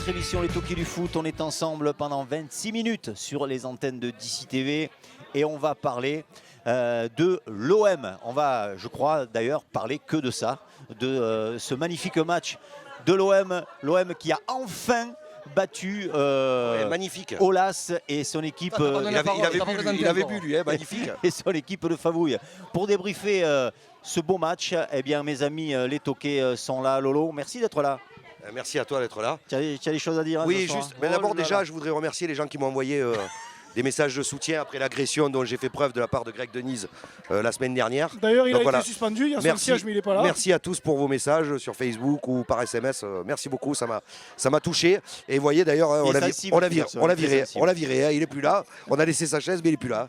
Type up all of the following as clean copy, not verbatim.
votre émission Les Toqués du Foot. On est ensemble pendant 26 minutes sur les antennes de DC TV et on va parler de l'OM. On va, je crois d'ailleurs, parler que de ça, de ce magnifique match de l'OM. L'OM qui a enfin battu magnifique. Aulas et son équipe. Il avait bu lui, magnifique. Et son équipe de Favouille. Pour débriefer ce beau match, eh bien, mes amis les Toqués sont là. Lolo, merci d'être là. Merci à toi d'être là. Tu as des choses à dire? Oui, juste. Mais d'abord, déjà, je voudrais remercier les gens qui m'ont envoyé des messages de soutien après l'agression dont j'ai fait preuve de la part de Greg Denise la semaine dernière. D'ailleurs, il a été suspendu, il y a son siège, mais il n'est pas là. Merci à tous pour vos messages sur Facebook ou par SMS. Merci beaucoup, ça m'a touché. Et vous voyez d'ailleurs, on l'a viré, il n'est plus là. On a laissé sa chaise, mais il n'est plus là.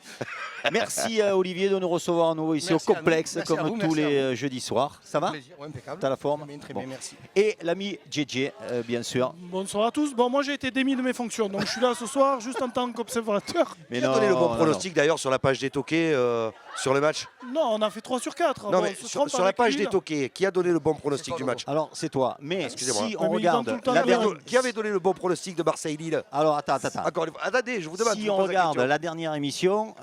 Merci Olivier de nous recevoir à nouveau ici au complexe, comme tous les jeudis soirs. Ça va? Impeccable. T'as la forme? Très bien, merci. Et l'ami JJ, bien sûr. Bonsoir à tous. Bon, moi j'ai été démis de mes fonctions, donc je suis là ce soir juste en tant qu'observateur. Qui a donné le bon pronostic d'ailleurs sur la page des Toqués sur le match? Non, on a fait 3 sur 4. Non, mais sur la page des Toqués, qui a donné le bon pronostic du match? Alors c'est toi, mais si on mais regarde qui avait donné le bon pronostic de Marseille-Lille? Alors attends. Attendez, je vous demande. Si on regarde la dernière émission,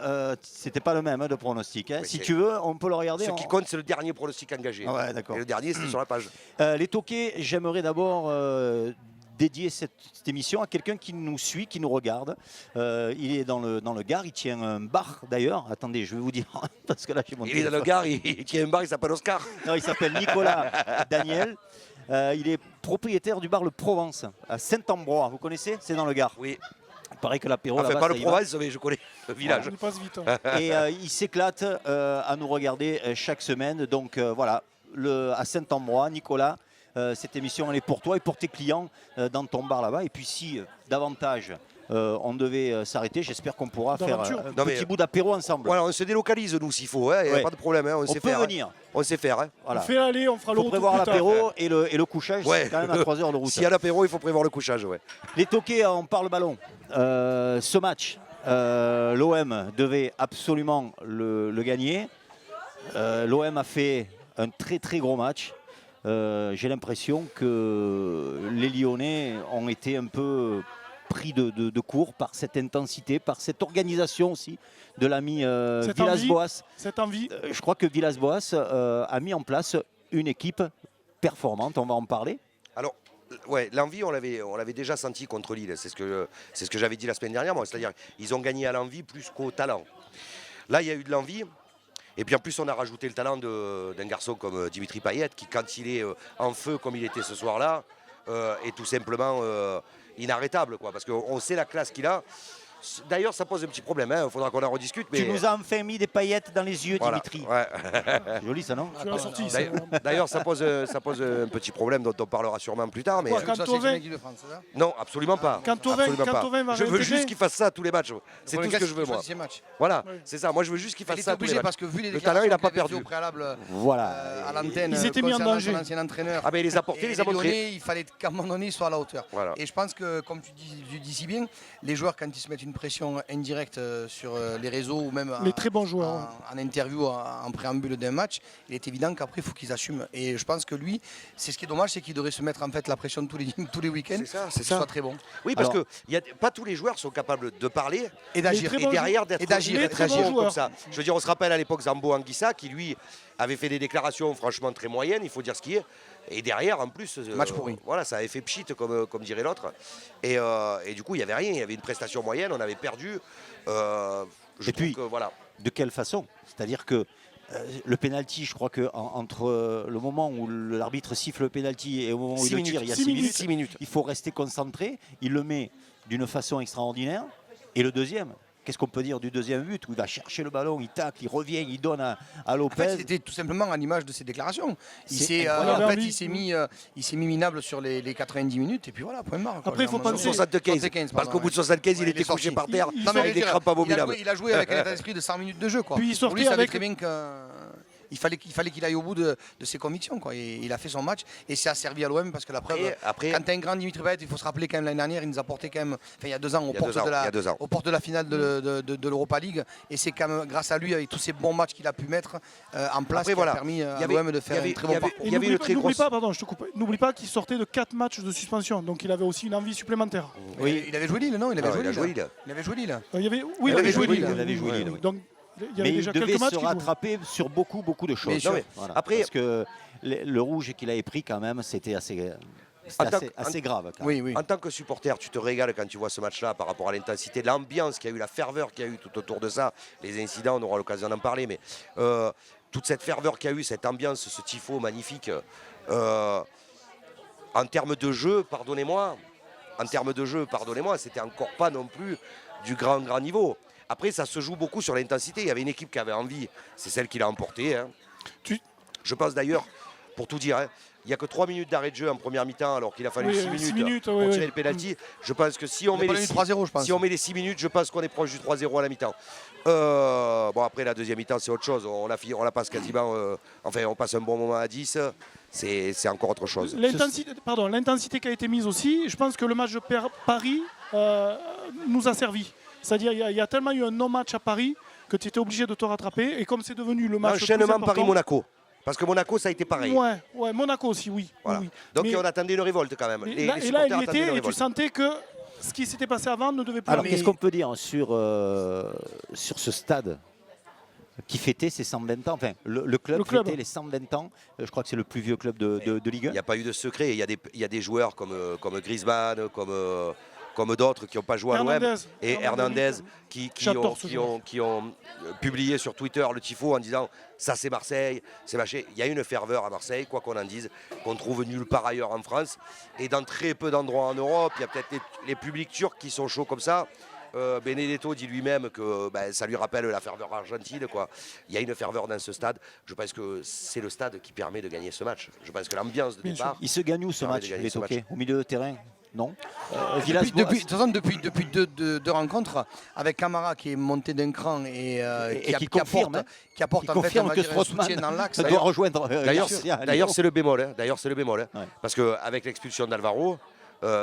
c'était pas le même de pronostic. Hein. Si tu veux, on peut le regarder. Ce qui compte, c'est le dernier pronostic engagé. Ouais, d'accord. Et le dernier, c'était sur la page. Les Toqués, j'aimerais d'abord dédier cette émission à quelqu'un qui nous suit, qui nous regarde. Il est dans le Gard, il tient un bar d'ailleurs. Attendez, je vais vous dire, parce que là j'ai mon Il est dans le Gard, il tient un bar, il s'appelle Oscar. Non, il s'appelle Nicolas Daniel. Il est propriétaire du bar Le Provence à Saint-Ambrois. Vous connaissez? C'est dans le Gard. Oui. Il paraît que l'apéro Enfin, là-bas, pas le Provence, mais je connais le village. Il passe vite. Et il s'éclate à nous regarder chaque semaine. Donc voilà, à Saint-Ambrois, Nicolas, cette émission elle est pour toi et pour tes clients dans ton bar là-bas. Et puis si davantage on devait s'arrêter, j'espère qu'on pourra faire un petit bout d'apéro ensemble. Voilà, on se délocalise nous s'il faut, il n'y a pas de problème. Hein, on sait peut faire. Venir. On sait faire. Hein. Voilà. On fait aller, on fera le retour. Il faut prévoir l'apéro et le couchage, c'est quand même à 3 heures de route. S'il y a l'apéro, il faut prévoir le couchage. Ouais. Les Toqués, on parle ballon. Ce match, l'OM devait absolument le gagner. L'OM a fait un très très gros match. J'ai l'impression que les Lyonnais ont été un peu pris de court par cette intensité, par cette organisation aussi de l'ami Villas-Boas. Cette envie. Je crois que Villas-Boas a mis en place une équipe performante, on va en parler. Alors, ouais, l'envie, on l'avait déjà senti contre Lille, c'est ce que j'avais dit la semaine dernière, c'est-à-dire ils ont gagné à l'envie plus qu'au talent. Là, il y a eu de l'envie. Et puis en plus, on a rajouté le talent d'un garçon comme Dimitri Payet, qui quand il est en feu comme il était ce soir-là, est tout simplement inarrêtable, quoi, parce qu'on sait la classe qu'il a. D'ailleurs, ça pose un petit problème, il faudra qu'on en rediscute. Mais... Tu nous as enfin mis des paillettes dans les yeux, voilà. Dimitri. Ouais. Joli ça, non? D'ailleurs, ça pose un petit problème dont on parlera sûrement plus tard. Mais... Non, absolument pas. Je veux juste qu'il fasse ça à tous les matchs. C'est tout ce que je veux, moi. Voilà, c'est ça. Moi, je veux juste qu'il fasse ça à tous les matchs. Parce que vu les le talent, il n'a pas perdu. Voilà. À l'antenne, ils étaient mis en danger. L'ancien entraîneur. Ah, mais il les a portés, les a montrés. Il fallait qu'à un moment donné, ils soient à la hauteur. Voilà. Et je pense que, comme tu dis si bien, les joueurs, quand ils se mettent une pression indirecte sur les réseaux ou même les très bons joueurs en interview, en préambule d'un match, il est évident qu'après il faut qu'ils assument. Et je pense que lui, c'est ce qui est dommage, c'est qu'il devrait se mettre en fait la pression tous les week-ends. C'est ça. Soit très bon. Oui, parce que pas tous les joueurs sont capables de parler et d'agir et derrière d'être comme ça. Je veux dire, on se rappelle à l'époque Zambo Anguissa qui lui avait fait des déclarations franchement très moyennes, il faut dire ce qui est. Et derrière, en plus, match pourri. Voilà, ça avait fait pchit, comme dirait l'autre. Et du coup, il n'y avait rien. Il y avait une prestation moyenne, on avait perdu. Et puis, voilà. De quelle façon? C'est-à-dire que le penalty, je crois que entre le moment où l'arbitre siffle le penalty et au moment où il le tire, il y a 6 minutes. Il faut rester concentré. Il le met d'une façon extraordinaire. Et le deuxième, qu'est-ce qu'on peut dire du deuxième but où il va chercher le ballon, il tacle, il revient, il donne à Lopez. En fait, c'était tout simplement à l'image de ses déclarations. Il s'est mis minable sur les 90 minutes et puis voilà, point barre. Après, il faut penser 75. Parce qu'au bout de 75, il était couché par terre. Il a des crampes abominables. Il a joué avec un état d'esprit de 100 minutes de jeu. Quoi. Puis il sortait avec il fallait qu'il aille au bout de ses convictions, quoi. Et il a fait son match et ça a servi à l'OM parce que la preuve, quand tu as un grand Dimitri Payet, il faut se rappeler quand même l'année dernière, il nous a porté quand même, il y a 2 ans, aux portes de la finale de l'Europa League. Et c'est quand même grâce à lui, avec tous ces bons matchs qu'il a pu mettre en place, qui a permis à l'OM de faire un très bon parcours. N'oublie pas qu'il sortait de 4 matchs de suspension, donc il avait aussi une envie supplémentaire. Oui, il avait joué Lille, non? Il avait joué Lille. Il avait joué Lille. Donc, mais il devait se rattraper sur beaucoup de choses. Voilà. Après, parce que le rouge qu'il avait pris quand même, c'était assez grave. En tant que supporter, tu te régales quand tu vois ce match-là par rapport à l'intensité, l'ambiance qu'il y a eu, la ferveur qu'il y a eu tout autour de ça. Les incidents, on aura l'occasion d'en parler, mais toute cette ferveur qu'il y a eu, cette ambiance, ce tifo magnifique. En termes de jeu, pardonnez-moi, c'était encore pas non plus du grand niveau. Après, ça se joue beaucoup sur l'intensité. Il y avait une équipe qui avait envie, c'est celle qui l'a emporté. Hein. Je pense d'ailleurs, pour tout dire, il n'y a que 3 minutes d'arrêt de jeu en première mi-temps, alors qu'il a fallu 6 minutes pour tirer le pénalty. Je pense que si on met les 6 minutes, je pense qu'on est proche du 3-0 à la mi-temps. Bon, après, la deuxième mi-temps, c'est autre chose. On la passe quasiment. On passe un bon moment à 10. C'est encore autre chose. L'intensité qui a été mise aussi, je pense que le match de Paris nous a servi. C'est-à-dire il y a tellement eu un non-match à Paris que tu étais obligé de te rattraper. Et comme c'est devenu le match l'enchaînement Paris-Monaco. Parce que Monaco, ça a été pareil. Ouais, Monaco aussi, oui. Voilà. Oui. Donc on attendait une révolte quand même. Et là, il y était et tu sentais que ce qui s'était passé avant ne devait plus. Alors, qu'est-ce qu'on peut dire sur ce stade qui fêtait ses 120 ans, enfin le club fêtait les 120 ans, je crois que c'est le plus vieux club de Ligue 1. Il n'y a pas eu de secret, il y a des joueurs comme Griezmann, comme d'autres qui n'ont pas joué à l'OM, et Hernandez qui ont publié sur Twitter le tifo en disant ça c'est Marseille, c'est machin. Il y a une ferveur à Marseille, quoi qu'on en dise, qu'on trouve nulle part ailleurs en France, et dans très peu d'endroits en Europe, il y a peut-être les publics turcs qui sont chauds comme ça. Benedetto dit lui-même que ça lui rappelle la ferveur argentine, quoi. Il y a une ferveur dans ce stade. Je pense que c'est le stade qui permet de gagner ce match. Je pense que l'ambiance de départ. Il se gagne où ce match, les Toqués? Au milieu de terrain? Non. Depuis deux rencontres, avec Camara qui est monté d'un cran et qui apporte en fait que Strootman dans l'axe. doit rejoindre. D'ailleurs, c'est le bémol. Parce qu'avec l'expulsion d'Alvaro,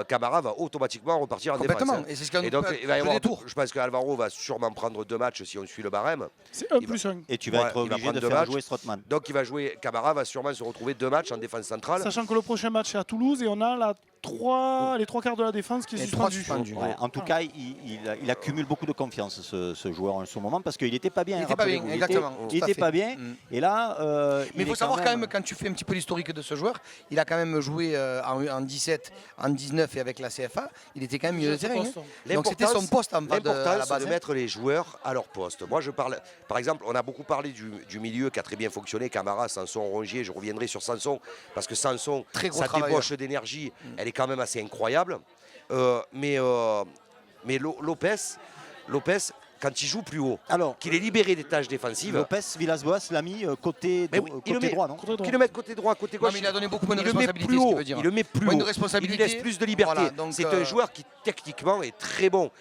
Camara va automatiquement repartir en défense. Et c'est ce qu'on et donc, il va y avoir je pense qu'Alvaro va sûrement prendre 2 matchs si on suit le barème. C'est 1+1. Et tu vas être obligé de faire jouer Strootman. Donc il va jouer. Camara va sûrement se retrouver 2 matchs en défense centrale. Sachant que le prochain match est à Toulouse et on a les 3 quarts de la défense qui est suspendue. Ouais, en tout cas, il accumule beaucoup de confiance ce joueur en ce moment parce qu'il n'était pas bien. Il n'était pas bien, exactement. Il n'était pas bien. Et là, mais il faut savoir quand même, quand tu fais un petit peu l'historique de ce joueur, il a quand même joué en 17, en 19 et avec la CFA, il était quand même milieu de terrain. Donc c'était son poste en bas de la base. De mettre les joueurs à leur poste. Moi, je parle, par exemple, on a beaucoup parlé du milieu qui a très bien fonctionné, Camara, Sanson, Rongier. Je reviendrai sur Sanson parce que Sanson, sa débauche d'énergie, elle est quand même assez incroyable. Mais Lopez, quand il joue plus haut, qu'il est libéré des tâches défensives. Lopez, Villas-Boas l'a mis côté droit, non? Qu'il le mette côté droit, côté gauche. Non, mais il a donné beaucoup moins de responsabilité, ce qui veut dire. Il le met plus haut. Il lui laisse plus de liberté. Voilà, c'est un joueur qui techniquement est très bon.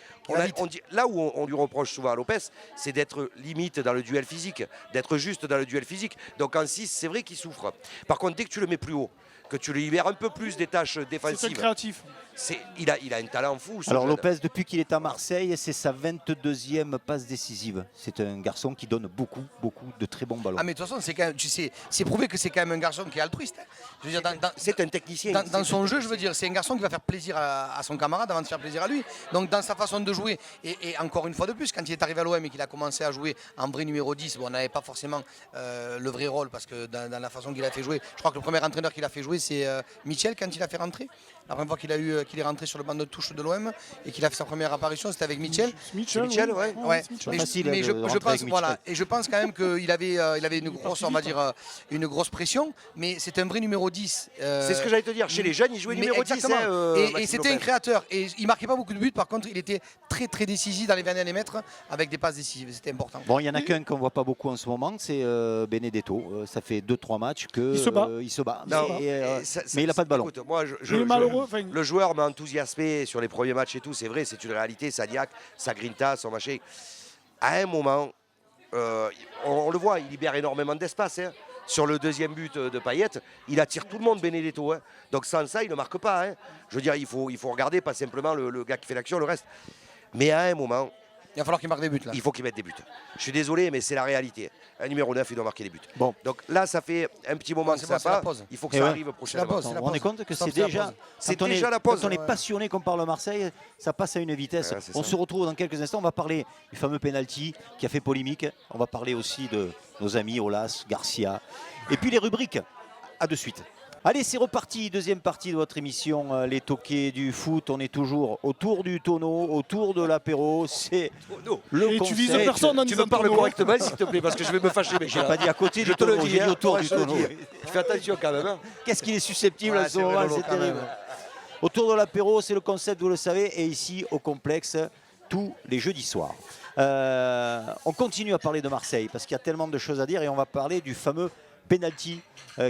Là où on lui reproche souvent à Lopez, c'est d'être limite dans le duel physique, d'être juste dans le duel physique. Donc en 6, c'est vrai qu'il souffre. Par contre, dès que tu le mets plus haut, que tu le libères un peu plus des tâches défensives. C'est créatif. Il a un talent fou. Alors Lopez, depuis qu'il est à Marseille, c'est sa 22e passe décisive. C'est un garçon qui donne beaucoup de très bons ballons. Ah mais de toute façon, c'est prouvé que c'est quand même un garçon qui est altruiste. Je veux dire, c'est un technicien. Dans son jeu, je veux dire, c'est un garçon qui va faire plaisir à son camarade avant de faire plaisir à lui. Donc dans sa façon de jouer, et encore une fois de plus, quand il est arrivé à l'OM et qu'il a commencé à jouer en vrai numéro 10, on n'avait pas forcément le vrai rôle parce que dans la façon qu'il a fait jouer, je crois que le premier entraîneur qu'il a fait jouer, c'est Michel quand il a fait rentrer. La première fois qu'il est rentré sur le banc de touche de l'OM et qu'il a fait sa première apparition, c'était avec Michel. Michel, ouais. Mais je pense quand même qu'il avait une grosse, on va dire, une grosse pression, mais c'est un vrai numéro 10. C'est ce que j'allais te dire. Chez les jeunes, il jouait numéro 10. Et c'était un créateur. Et il marquait pas beaucoup de buts. Par contre, il était très très décisif dans les 20 derniers mètres avec des passes décisives. C'était important. Bon, il y en a qu'un qu'on voit pas beaucoup en ce moment, c'est Benedetto. Ça fait 2-3 matchs que il se bat. Mais il n'a pas de ballon. Écoute, moi, le joueur m'a enthousiasmé sur les premiers matchs et tout. C'est vrai, c'est une réalité. Sadiak, sa grinta, son machin. À un moment, on le voit, il libère énormément d'espace. Hein. Sur le deuxième but de Payet, il attire tout le monde, Benedetto. Hein. Donc sans ça, il ne marque pas. Hein. Je veux dire, il faut regarder, pas simplement le gars qui fait l'action, le reste. Mais à un moment, il va falloir qu'il marque des buts là. il faut qu'il mette des buts. Je suis désolé, mais c'est la réalité. Un numéro 9, il doit marquer des buts. Bon. Donc là, ça fait un petit moment que ça la passe. pause. Il faut que Et ça ouais. arrive prochainement. pause. Vous C'est la vous rendez pause. compte que Stop, c'est c'est la déjà, pause. C'est quand on est- déjà la pause. Quand on est Ouais. passionné qu'on parle Marseille, ça passe à une vitesse. Ouais, c'est On ça. se retrouve dans quelques instants. On va parler du fameux penalty qui a fait polémique. On va parler aussi de nos amis Olas, Garcia. Et puis les rubriques. À de suite. Allez, c'est reparti. Deuxième partie de votre émission, les toqués du foot. On est toujours autour du tonneau, autour de l'apéro. C'est le Et tu vises concept. personne en Tu disant me parles tonneau. correctement, s'il te plaît, parce que je vais me fâcher. J'ai pas dit à côté Je du te le tonneau, dis, j'ai dit hein. autour Ouais, du je te le tonneau. dis. Fais attention quand même. Hein. Qu'est-ce qu'il est susceptible Ouais, à ce c'est vrai, moment, Lolo, c'est quand terrible. même. Autour de l'apéro, c'est le concept, vous le savez, et ici au complexe, tous les jeudis soirs. On continue à parler de Marseille parce qu'il y a tellement de choses à dire et on va parler du fameux penalty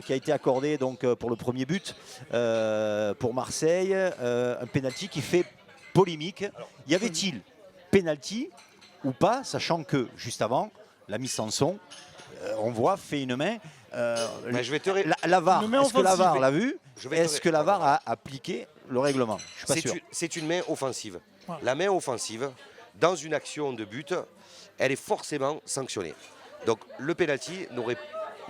qui a été accordé donc, pour le premier but pour Marseille. Un penalty qui fait polémique. Y avait-il penalty ou pas, sachant que juste avant, l'ami Sanson, on voit, fait une main. Mais je vais te ré- La VAR, Une main est-ce que la offensive. VAR l'a vu? Je vais te Est-ce ré- que la VAR a appliqué le règlement? Je suis pas C'est sûr. c'est une main offensive. Ouais. La main offensive, dans une action de but, elle est forcément sanctionnée. Donc le penalty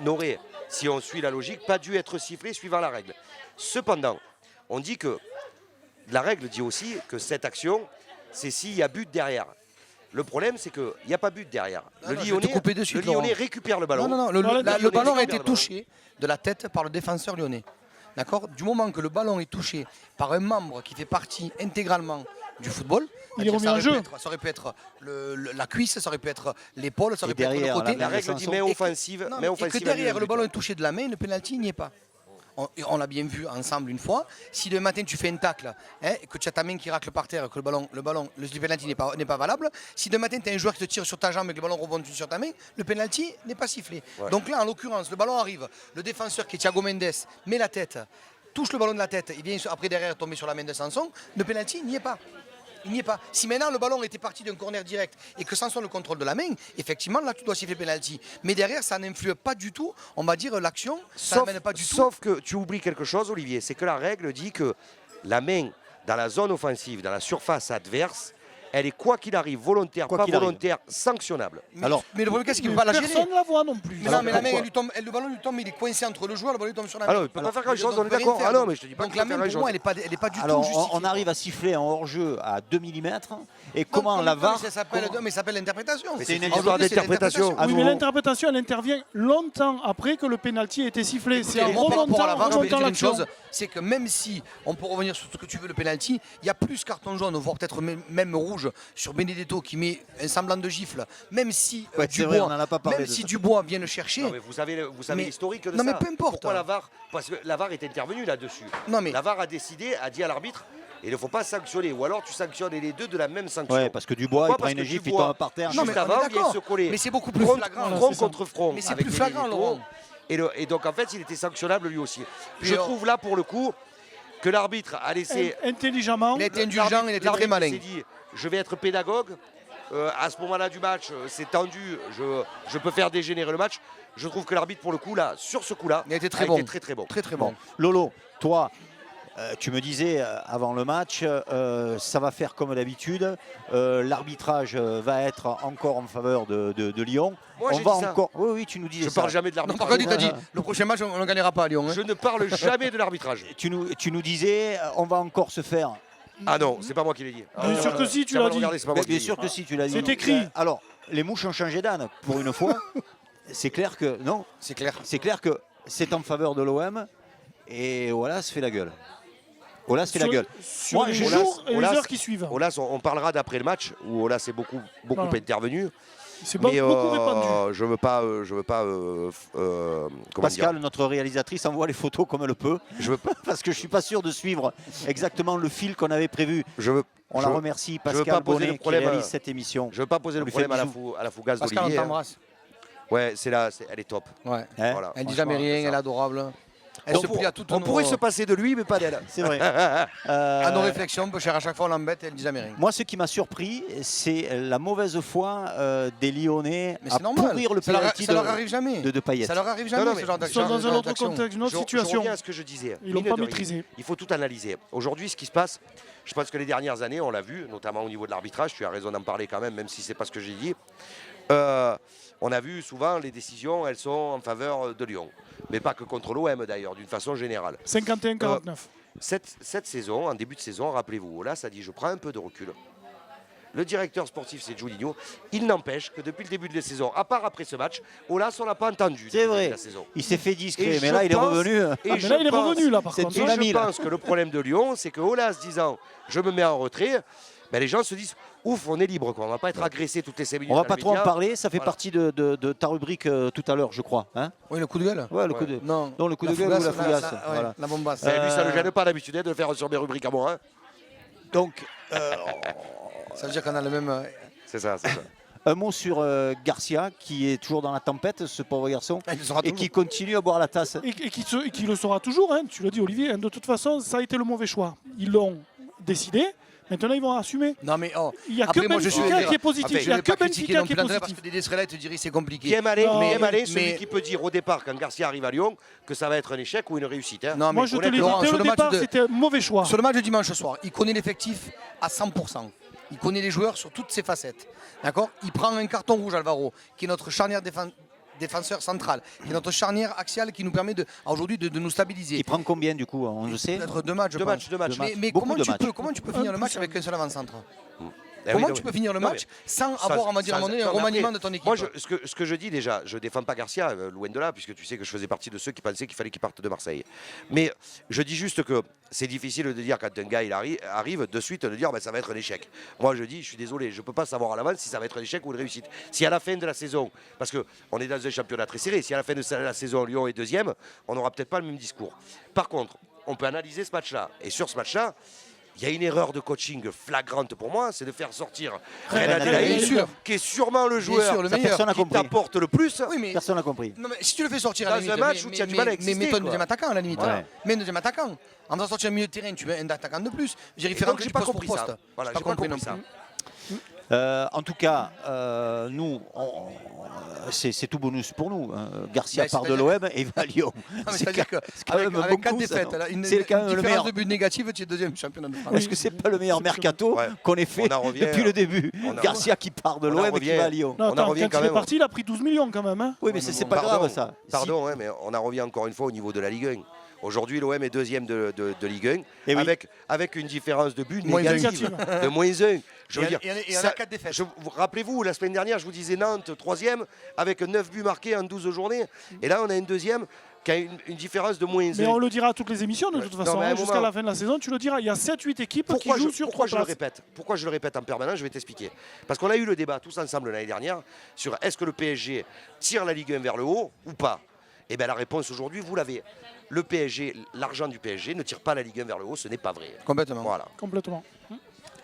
n'aurait, si on suit la logique, pas dû être sifflé suivant la règle. Cependant, on dit que la règle dit aussi que cette action, c'est s'il y a but derrière. Le problème, c'est qu'il n'y a pas but derrière. Non, non, je vais te couper de suite, Laurent. Lyonnais récupère le ballon. Non, Non, le Lyonnais ballon a récupère été le ballon. touché de la tête par le défenseur lyonnais. D'accord. Du moment que le ballon est touché par un membre qui fait partie intégralement du football, Il est c'est-à-dire remis ça en aurait jeu. pu être- ça aurait pu être la cuisse, ça aurait pu être l'épaule, ça aurait Et pu être le derrière, côté. La Mais règle dit Sanson- main Et que- offensive. Non, main mais- et offensive que derrière annule le but. ballon est touché de la main, le penalty n'y est pas. On l'a bien vu ensemble une fois. Si le matin tu fais un tacle, hein, et que tu as ta main qui racle par terre, que le penalty n'est pas valable. Si de matin tu as un joueur qui te tire sur ta jambe et que le ballon rebondit sur ta main, le penalty n'est pas sifflé. Ouais. Donc là, en l'occurrence, le ballon arrive, le défenseur qui est Thiago Mendes met la tête, touche le ballon de la tête, il vient après derrière tomber sur la main de Sanson, le penalty n'y est pas. Il n'y est pas. Si maintenant le ballon était parti d'un corner direct et que Sanson le contrôle de la main, effectivement là tu dois siffler penalty. Mais derrière ça n'influe pas du tout, on va dire l'action, ça n'amène pas du tout. Sauf que tu oublies quelque chose, Olivier, c'est que la règle dit que la main dans la zone offensive, dans la surface adverse, elle est quoi qu'il arrive, volontaire, Quoi pas qu'il arrive. volontaire, sanctionnable. Alors, Mais le problème c'est qu'il ne Mais peut pas la gérer. personne ne la voit non plus. Mais non, mais la main, pourquoi elle lui tombe, le ballon lui tombe, il est coincé entre le joueur, le ballon lui tombe sur la main. Alors, il peut pas faire grand chose, Donc, on est peut rien d'accord. faire, Ah non, donc. mais je te dis pas Donc qu'il la peut main, faire pour grand moi, chose. elle est pas du alors tout justifiée. on arrive à siffler un hors-jeu à 2 mm et comment Non, la mais VAR ça s'appelle l'interprétation. Mais c'est une Aujourd'hui, histoire c'est d'interprétation. À Oui, mais nouveau. l'interprétation, elle intervient longtemps après que le penalty ait été sifflé. C'est en Moi, par rapport à la VAR, je vais te remontant dire une l'action. chose, c'est que même si on peut revenir sur ce que tu veux, le penalty, il y a plus carton jaune, voire peut-être même rouge sur Benedetto qui met un semblant de gifle, même si Ouais, c'est vrai, on en a pas parlé même de si ça. Dubois vient le chercher. Non, mais vous savez Mais- l'historique de non, ça. mais peu importe. Pourquoi la VAR? Parce que la VAR est intervenue là-dessus. Non, mais- La VAR a décidé, a dit à l'arbitre, il ne faut pas sanctionner. Ou alors tu sanctionnes les deux de la même sanction. Ouais, parce que Dubois, il Pourquoi prend Parce une que gifle, il Dubois, tombe par terre. Non, Juste mais on est avant, vient d'accord. se coller. Mais c'est beaucoup plus front, flagrant. Voilà, front c'est ça. contre front. Mais c'est avec plus flagrant, Benedetto. Laurent. Et donc en fait, il était sanctionnable lui aussi. Je alors- trouve là pour le coup que l'arbitre a laissé. Intelligemment. Il a été indulgent, il était très L'arbitre malin. s'est dit, je vais être pédagogue. À ce moment-là du match, c'est tendu. Je peux faire dégénérer le match. Je trouve que l'arbitre, pour le coup, là, sur ce coup-là, Il a été très bon. très très bon. Très très Bon. bon. Lolo, toi, tu me disais avant le match, ça va faire comme d'habitude. L'arbitrage va être encore en faveur de Lyon. Moi, On j'ai va dit ça. encore. Oui, oui, tu nous disais Je ça. parle jamais de Non, l'arbitrage. par contre, il t'a dit, le prochain match, on ne gagnera pas à Lyon. Hein. Je ne parle jamais de l'arbitrage. Tu nous disais, on va encore se faire. Ah non, c'est pas moi qui l'ai dit. Bien sûr que si, tu Ça va l'as le dit. regarder, c'est pas moi qui Bien l'ai dit. sûr que si, tu l'as dit. C'est écrit. Alors, les mouches ont changé d'âne pour une fois. C'est clair que non. C'est clair. C'est clair que c'est en faveur de l'OM et Olas fait la gueule. Olas fait la gueule. Sur Moi, les je- jours et les Olas- heures qui suivent. Olas, on parlera d'après le match où Olas est beaucoup Voilà. intervenu. C'est Mais beaucoup répandu. je veux pas, comment Pascal, dire, notre réalisatrice, envoie les photos comme elle peut. je veux pas, Parce que je suis pas sûr de suivre exactement le fil qu'on avait prévu. je veux, On je- la remercie, veux Pascal pas poser Bonnet, le qui problème, réalise cette émission. je veux pas poser On le lui fait problème bisous. à la fougasse Pascal, on d'Olivier. t'embrasse. Ouais, elle est top. Ouais. Hein Voilà. Elle dit jamais Franchement, rien, c'est elle est ça. adorable. Elle se plie à toutes on nos- pourrait se passer de lui, mais pas d'elle. C'est vrai. à nos réflexions, peu cher à chaque fois on l'embête et elle ne dit jamais rien. Moi, ce qui m'a surpris, c'est la mauvaise foi des Lyonnais Mais à c'est normal. pourrir le Ça leur, penalty ça leur arrive jamais. de Payet. Ça leur arrive jamais Non, non, ce genre Ils sont d'action. dans un autre contexte, une autre Je situation. reviens à ce que je disais. Ils l'ont Mine pas de rien, maîtrisé. Il faut tout analyser. Aujourd'hui, ce qui se passe, je pense que les dernières années, on l'a vu, notamment au niveau de l'arbitrage, tu as raison d'en parler quand même c'est pas ce que j'ai dit. On a vu souvent les décisions, elles sont en faveur de Lyon. Mais pas que contre l'OM d'ailleurs, d'une façon générale. 51-49. Cette saison, en début de saison, rappelez-vous, là, ça dit je prends un peu de recul. Le directeur sportif, c'est Juninho. Il n'empêche que depuis le début de la saison, à part après ce match, Olas, on l'a pas entendu. C'est depuis vrai. la saison. Il s'est fait discret, Et mais je là, il est pense- revenu. Et Ah, mais je là, il est pense- revenu, là, par c'est contre. une Et tsunami, je là. pense que le problème de Lyon, c'est que Olas disant je me mets en retrait, ben les gens se disent ouf, on est libre, quoi. On va pas être agressé toutes les 5 minutes. On va dans pas les trop en médias. parler, ça fait Voilà. partie de ta rubrique tout à l'heure, je crois. Hein, Oui, le coup de gueule. ouais, le coup Ouais. de... Non, Non, le coup de gueule ou la fougasse. ouais, Voilà. la bombasse. Ben, lui, ça ne le gêne pas d'habitude de le faire sur mes rubriques à moi. Hein. Donc, Ça veut dire qu'on a le même. C'est ça, c'est ça. un mot sur Garcia, qui est toujours dans la tempête, ce pauvre garçon, Il le sera et toujours. qui continue à boire la tasse. Et qui le sera toujours, hein, tu le dis Olivier, hein, de toute façon ça a été le mauvais choix. Ils l'ont décidé, maintenant ils vont assumer. Non, mais oh. Il n'y a Après, que moi, je suis Benfica qui est Enfin, positif. je Il Je n'y a vais que pas critiquer Benfica non qui plus est l'André parce positif. que des Israélites te diraient c'est compliqué. Qui aime aller, Non, celui qui peut dire au départ, quand Garcia arrive à Lyon, que ça va être un échec ou une réussite. Hein. Non, Moi mais je te l'ai dit Laurent, dès sur le le match départ, de- c'était un mauvais choix. Sur le match de dimanche soir, il connaît l'effectif à 100%. Il connaît les joueurs sur toutes ses facettes. D'accord. Il prend un carton rouge, Alvaro, qui est notre charnière défenseur central, qui est notre charnière axiale qui nous permet aujourd'hui de nous stabiliser. Il prend combien du coup, on le sait? Peut-être 2 matchs, je Deux pense. matchs. Mais Beaucoup de matchs. comment tu peux finir le match avec un seul avant-centre? Eh Comment oui, tu non, peux finir le non, match mais sans ça- avoir, on va dire, à un ça- moment donné, un non, mais remaniement après, de ton équipe? Moi, ce que je dis déjà, je défends pas Garcia, loin de là, puisque tu sais que je faisais partie de ceux qui pensaient qu'il fallait qu'il parte de Marseille. Mais je dis juste que c'est difficile de dire quand un gars il arrive de suite de dire ben, ça va être un échec. Moi, je dis, je suis désolé, je peux pas savoir à l'avance si ça va être un échec ou une réussite. Si à la fin de la saison, parce qu'on est dans un championnat très serré, si à la fin de la saison Lyon est deuxième, on n'aura peut-être pas le même discours. Par contre, on peut analyser ce match-là. Et sur ce match-là, il y a une erreur de coaching flagrante pour moi, c'est de faire sortir Renato Bien Gaï, sûr. qui est sûrement le Bien joueur sûr, le Ça, meilleur. personne n'a qui compris. t'apporte le plus. Oui, mais Personne n'a compris. non, mais si tu le fais sortir à Dans la limite, un match où tu as du mal à exister, mais mets-toi un quoi. deuxième attaquant à la limite. Ouais. Mets un deuxième attaquant. En faisant sortir un milieu de terrain, tu mets un attaquant de plus. J'ai Et référé donc, j'ai pas compris ça. Voilà, j'ai pas compris non ça. plus. En tout cas, nous, c'est tout bonus pour nous. Garcia Ben, part de c'est-à-dire- l'OM et va à Lyon. Non, mais C'est c'est-à-dire quand qu'avec même avec 4 beaucoup, ça, défaites, non là, une C'est quand même le différence meilleur. de but négatif, tu es deuxième championnat de France. Est-ce que c'est pas le meilleur mercato Ouais. qu'on ait fait On en revient- depuis le début? on en- Garcia qui part de on en l'OM et qui revient- va à Lyon. Non, On en attends, revient quand quand il est même. parti, il a pris 12 millions quand même. Hein. Oui, mais c'est pas Pardon, grave ça. Pardon, mais on en revient encore une fois au niveau de la Ligue 1. Aujourd'hui, l'OM est deuxième de Ligue 1, Eh oui. avec une différence de but Moins un. négative, de moins 1. Je veux dire, Et on a ça- 4 défaites. rappelez-vous, la semaine dernière, je vous disais Nantes, troisième, avec 9 buts marqués en 12 journées. Et là, on a une deuxième qui a une différence de moins 1. Mais on le dira à toutes les émissions de toute Non, façon. mais à un hein, Jusqu'à moment- la fin de la saison, tu le diras. Il y a 7-8 équipes Pourquoi qui jouent sur 3 je le places. répète Pourquoi je le répète en permanence? Je vais t'expliquer. Parce qu'on a eu le débat tous ensemble l'année dernière sur est-ce que le PSG tire la Ligue 1 vers le haut ou pas. Et bien la réponse aujourd'hui, vous l'avez. Le PSG, l'argent du PSG ne tire pas la Ligue 1 vers le haut, ce n'est pas vrai. Complètement. Voilà. Complètement.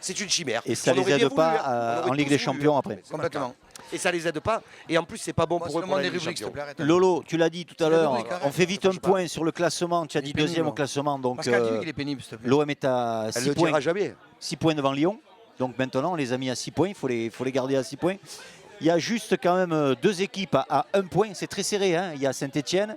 C'est une chimère. Et ça On les aurait bien aide pas voulu, hein. On aurait en Ligue tous des voulu, Champions hein. après. Mais c'est pas le Complètement. cas. Et ça les aide pas. Et en plus, c'est pas bon Moi, pour eux c'est pour le la monde des Ligue des rubriques, s'il te Champions. plaît, arrête. Lolo, tu l'as dit tout à C'est le l'heure, rubrique, arrête, on fait vite un touche pas. point sur le classement. Tu as Il dit est pénible, deuxième au hein. classement. Donc Pascal, dis-lui qu'il est pénible, s'il te plaît. l'OM est à Elle 6 ne le dira points, jamais. 6 points devant Lyon. Donc maintenant, on les a mis à 6 points. Il faut les garder à 6 points. Il y a juste quand même 2 équipes à 1 point. C'est très serré. Hein. Il y a Saint-Etienne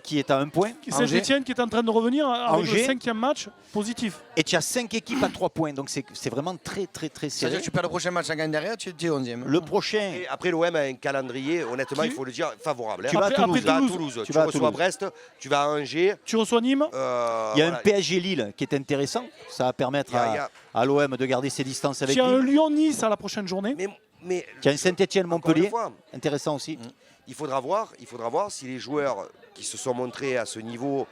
qui est à 1 point. Saint-Etienne qui est en train de revenir avec Angers. le 5e match positif. Et tu as 5 équipes à 3 points. Donc c'est vraiment très C'est-à-dire serré. que tu perds le prochain match en gagne derrière, tu es 11e. Le prochain, Et après, l'OM a un calendrier, honnêtement, Qui- il faut le dire, favorable. hein. Tu vas à Après- Toulouse. Tu vas à Toulouse. Toulouse, Tu tu vas à reçois Toulouse. Brest, tu vas à Angers. Tu reçois Nîmes. il y a Voilà. un PSG Lille qui est intéressant. Ça va permettre Il y a- à l'OM de garder ses distances avec Tu as un Lille. Lyon-Nice à la prochaine journée. Mais Tu as un Saint-Etienne encore Montpellier. une fois, Intéressant aussi. il faudra voir si les joueurs qui se sont montrés à ce niveau,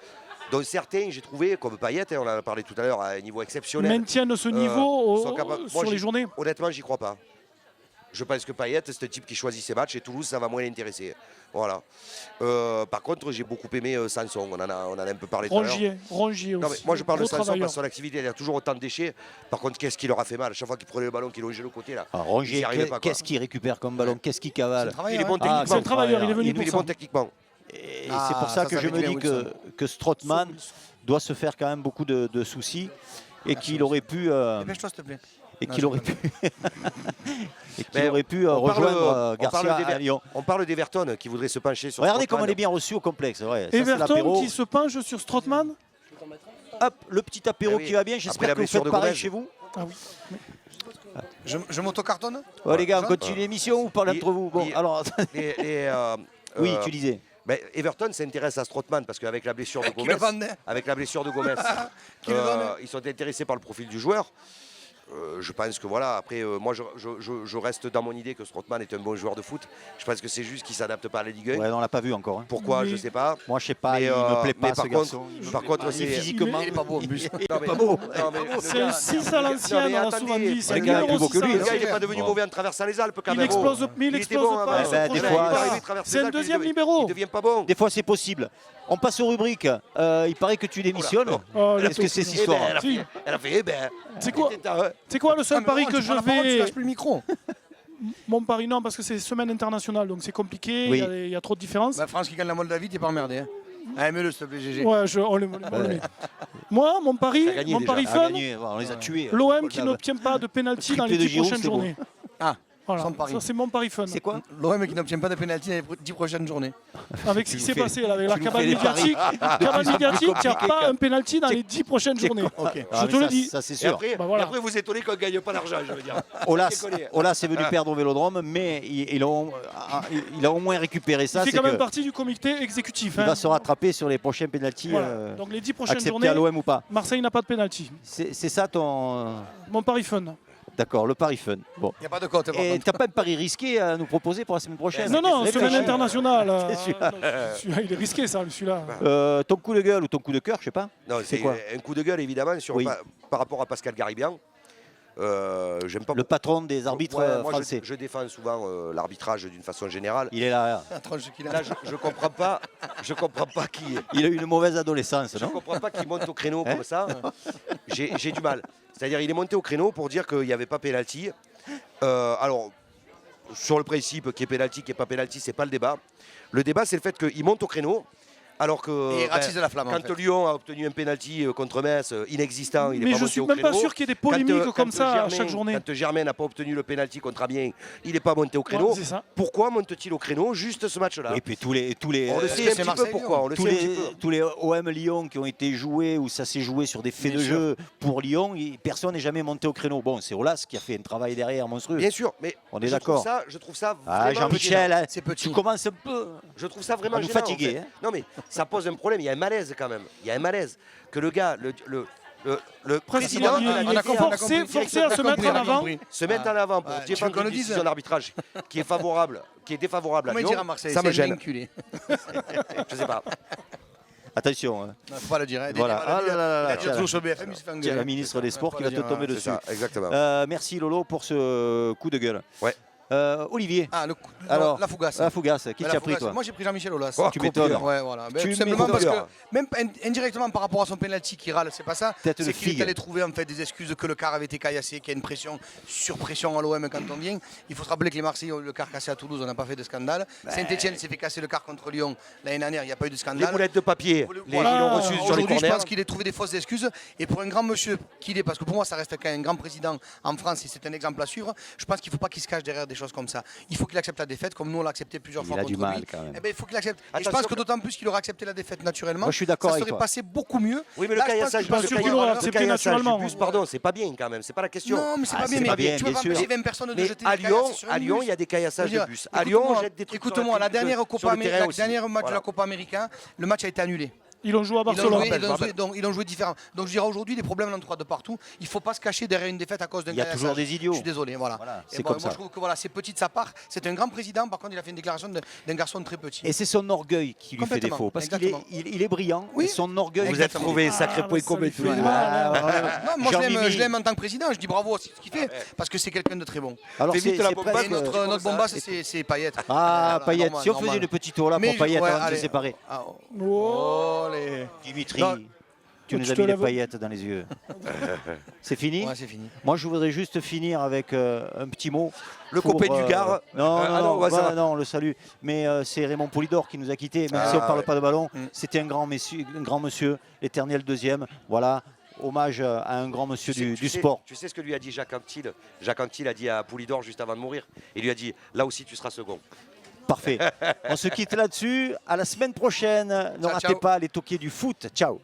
dont certains, j'ai trouvé, comme Payet, hein, on en a parlé tout à l'heure, à un niveau exceptionnel. Maintiennent ce niveau sont capables- sur Moi, les journées. Honnêtement, j'y crois pas. Je pense que Payet, c'est un type qui choisit ses matchs et Toulouse, ça va moins l'intéresser. Voilà. Par contre, j'ai beaucoup aimé Sanson. On en a un peu parlé tout à l'heure. Rongier Non, aussi. mais moi je parle de Gros Sanson travailleur. parce que son activité, il y a toujours autant de déchets. Par contre, qu'est-ce qui leur a fait mal? À chaque fois qu'il prenait le ballon, qu'il longeait le côté là. Ah, Ils Rongier, y arrivaient pas, quoi. qu'est-ce qu'il récupère comme ballon? Qu'est-ce qu'il cavale? C'est un travailleur, Il est bon hein. techniquement. c'est un travailleur, il est venu Il pour est ça. bon techniquement. Et Ah, c'est pour ça que ça je fait me du bien, dis que Strootman doit se faire quand même beaucoup de soucis et qu'il aurait pu Dépêche-toi, s'il te plaît. et Non, qu'il je aurait pu et qu'il Mais aurait pu on parle- rejoindre on Garcia parle à Lyon. On parle d'Everton qui voudrait se pencher sur Regardez Strootman. comme on est bien reçu au complexe. Ouais, ça, c'est Everton l'apéro. qui se penche sur Strootman. Hop, le petit apéro Ah oui. qui va bien. Après J'espère la que vous blessure faites de pareil Gomez. chez vous. Ah oui. Je m'auto-cartonne. Ouais, les gars, on Jean continue l'émission ou parlez entre vous. Bon, alors, oui, tu disais. Ben, Everton s'intéresse à Strootman parce qu'avec la blessure de Qui Gomez, le vendait. Qui le donne. ils sont intéressés par le profil du joueur. Je pense que voilà, après, moi je reste dans mon idée que Strootman est un bon joueur de foot. Je pense que c'est juste qu'il ne s'adapte pas à la Ligue 1. Ouais, on l'a pas vu encore. Hein. Pourquoi, Mais- je ne sais pas. Moi, je sais pas. Mais, il me plaît mais pas par ce contre- garçon. Il me par plaît contre, pas. c'est- physiquement. Il est pas beau en plus. Non, mais- pas beau. non, mais le C'est gars- un 6 à l'ancienne, Non, mais on l'a attendez, souvent dit. C'est le un gars est numéro plus beau que 6 à lui, Le gars, il l'ancienne. n'est pas devenu Bon. mauvais en traversant les Alpes quand Il même. explose, mais il était explose bon pas. avant. Son Ben, des projet, fois, il part. il traverse C'est les un Alpes, deuxième il libéro. ne devient pas bon. Des fois, c'est possible. On passe aux rubriques. Il paraît que tu démissionnes. Oh, le Est-ce que c'est petit- cette histoire Eh ben, Si. Elle a fait, eh ben. C'est quoi c'était un- C'est quoi le seul Ah, mais pari Laurent, que tu je prends la parole, tu vais. lâches plus le micro. Mon pari, non, parce que c'est semaine internationale, donc c'est compliqué. Oui. Il y a trop de différences. Bah, France qui gagne la Moldavie, t'es pas emmerdé. Hein. Allez, mets-le, s'il te plaît, GG. Ouais, on le met. Moi, mon pari, Ça a gagné mon déjà. pari On a fun, gagné. On les a tués. l'OM qui n'obtient pas de pénalty dans les Triplé de 10 Giroud, prochaines c'est beau. journées. Ah, Voilà, son pari. ça c'est mon pari fun. C'est quoi L'OM qui n'obtient pas de pénalty dans les 10 prochaines journées. Avec ce qui Tu s'est nous fais- passé là, avec la tu nous cabane fais les paris. médiatique, cabane médiatique, il n'y a pas un pénalty dans les 10 prochaines journées. Ok. Ah, Je mais te le ça, dis. Ça, c'est Et sûr. après, Bah voilà. et après, vous étonnez qu'on ne gagne pas d'argent, je veux dire. Olas est venu perdre au Vélodrome, mais il a au moins récupéré ça. Il fait C'est quand même que partie du comité exécutif. il hein. va se rattraper sur les prochains pénaltys Voilà. Donc les 10 prochaines acceptés journées, à l'OM ou pas. Marseille n'a pas de pénalty. C'est ça ton. Mon pari fun. D'accord, le pari fun. Bon. Il n'y a pas de cote, par Et contre. t'as pas un pari risqué à nous proposer pour la semaine prochaine Non, non, Réfléchis. semaine internationale. C'est celui-là. Celui-là, il est risqué, ça, celui-là. Ton coup de gueule ou ton coup de cœur, je sais pas. Non, C'est c'est quoi un coup de gueule, évidemment, Oui. par rapport à Pascal Garibian. J'aime pas Le patron des arbitres Ouais, moi, français. je défends souvent l'arbitrage d'une façon générale. Il est là. La tranche qu'il a. Là, je comprends pas qui. Il a eu une mauvaise adolescence, Je non comprends pas qu'il monte au créneau comme ça. J'ai du mal. C'est-à-dire, il est monté au créneau pour dire qu'il n'y avait pas pénalty. Alors, sur le principe qui est pénalty, qui n'est pas pénalty, c'est pas le débat. Le débat, c'est le fait qu'il monte au créneau. Alors que Et il ratisse la flamme, en quand fait. Lyon a obtenu un pénalty contre Metz inexistant, il n'est Mais pas je monté suis au même pas créneau. sûr qu'il y ait des polémiques Quand, comme ça Germain, chaque journée. Quand Germain n'a pas obtenu le pénalty contre Amiens, il n'est pas monté au créneau. Ouais, c'est ça. Pourquoi monte-t-il au créneau juste ce match-là? Et puis tous les On le sait un c'est petit peu Marseille, pourquoi. On le tous sait un les, petit peu. tous les OM Lyon qui ont été joués, où ça s'est joué sur des faits Bien de sûr. jeu pour Lyon, personne n'est jamais monté au créneau. Bon, c'est Olas qui a fait un travail derrière monstrueux. Bien sûr, mais On est je d'accord. trouve ça Ah, vraiment Jean-Michel, gênant. hein, C'est petit. tu commences un peu. Je trouve ça vraiment à nous gênant, fatiguer, en fait. hein. Non mais ça pose un problème. Il y a un malaise quand même. Il y a un malaise que le gars, le président il- de la il- on a DFA, compris, on a compris. forcé à se mettre en avant. se mettre en avant pour Ouais, tu veux défendre qu'on une le dise décision d'arbitrage qui est favorable, qui est défavorable à Comment il Lyon, dira à Marseille? ça me C'est un gêne. enculé. Je sais pas. Attention. Hein. Non, faut pas le dire. hein. Voilà. Il a dit- Ah là là là il a là, dit tiens. toujours sur BFM, il se fait Tiens, engueuler. la ministre des Sports Faut qui le va te dire, tomber hein. C'est dessus. ça, exactement. Merci Lolo pour ce coup de gueule. Ouais. Olivier, Ah, alors, la Fougasse. la Fougasse, qui Mais t'as la pris Fougasse, toi Moi j'ai pris Jean-Michel Aulas. Oh, Tu m'étonnes. Ouais, voilà. Ben, Tu tout simplement parce que, m'étonnes. même indirectement par rapport à son penalty qui râle, c'est pas ça. Tête de C'est qu'il figue. est allé trouver en fait des excuses que le car avait été caillassé, qu'il y a une pression, surpression à l'OM quand on vient. Il faut se rappeler que les Marseillais ont eu le car cassé à Toulouse, on n'a pas fait de scandale. Saint-Etienne s'est fait casser le car contre Lyon l'année dernière, il n'y a pas eu de Les scandale. boulettes de papier, ils Voilà. l'ont reçu sur les Aujourd'hui, je corners. pense qu'il ait trouvé des fausses excuses. Et pour un grand monsieur qu'il est, parce que pour moi, ça reste quand même un grand président en France et c'est un exemple à suivre, je pense qu'il ne faut pas qu'il se cache derrière des choses comme ça. Il faut qu'il accepte la défaite, comme nous on l'a accepté plusieurs Il fois a contre du mal, lui. quand même. Eh ben, il faut qu'il accepte. Et je Attention pense que que- d'autant plus qu'il aurait accepté la défaite naturellement, Moi, je suis d'accord ça avec serait toi. passé beaucoup mieux. Oui, mais Là, le je pense caillassage, qu'il pas peut sûr se qu'il payer- aurait le accepté caillassage naturellement. du bus, pardon, c'est pas bien quand même, c'est pas la question. Non, mais c'est Ah, pas c'est bien. pas Mais bien, tu peux bien pas sûr. empêcher 20 personnes de Mais jeter à des Lyon, caillasses sur un à Lyon, bus. il y a des caillassages Je veux de dire, bus. À Lyon, on jette des trucs Écoute-moi, sur la dernière sur Copa le terrain América, aussi. la dernière match de Voilà. la Copa América, le match a été annulé. Ils ont joué à Ils ont Barcelone. joué, je me rappelle. ils ont joué différent. Donc je dirais aujourd'hui, les problèmes en trois de partout. Il ne faut pas se cacher derrière une défaite à cause d'un Il y a caillassage. toujours des idiots. Je suis désolé, voilà. Voilà, Et c'est bon, comme moi, ça. je trouve que voilà, c'est petit de sa part. C'est un grand président. Par contre, il a fait une déclaration d'un garçon très petit. Et c'est son orgueil qui lui fait Complètement, défaut. Parce qu'il est, exactement. il est brillant. Oui. Et son orgueil. Vous êtes trouvé sacré Ah, point ça commun lui tous fait les deux. mal. Ah, ouais. Non, moi Jean-Mimi. je l'aime en tant que président. Je dis bravo, c'est ce qu'il fait. Parce que c'est quelqu'un de très bon. Alors Fais vite c'est la c'est bombasse, presque- Et notre comme ça. bombasse, c'est Payet. Ah, Voilà, Payet. normal, Si on faisait normal. une petite tour là Mais pour Payet ouais, avant de se allez. séparer. Ah, oh. Oh. Oh, les- Dimitri. Non. Tu nous Tu as te mis les lèves. paillettes dans les yeux. C'est fini? Ouais, c'est fini. Moi, je voudrais juste finir avec un petit mot. Le pour, copain du Gard. Non, Ah non, ouais, ça va. non, on le salue. Mais c'est Raymond Poulidor qui nous a quittés. Même Ah, si on ne parle ouais. pas de ballon, Mm. c'était un grand monsieur, l'éternel deuxième. Voilà, hommage à un grand monsieur du sport. Tu sais ce que lui a dit Jacques Anquetil? Jacques Anquetil a dit à Poulidor juste avant de mourir. Il lui a dit, là aussi tu seras second. Parfait. On se quitte là-dessus. À la semaine prochaine. Ne ratez ciao. pas les toquiers du foot. Ciao.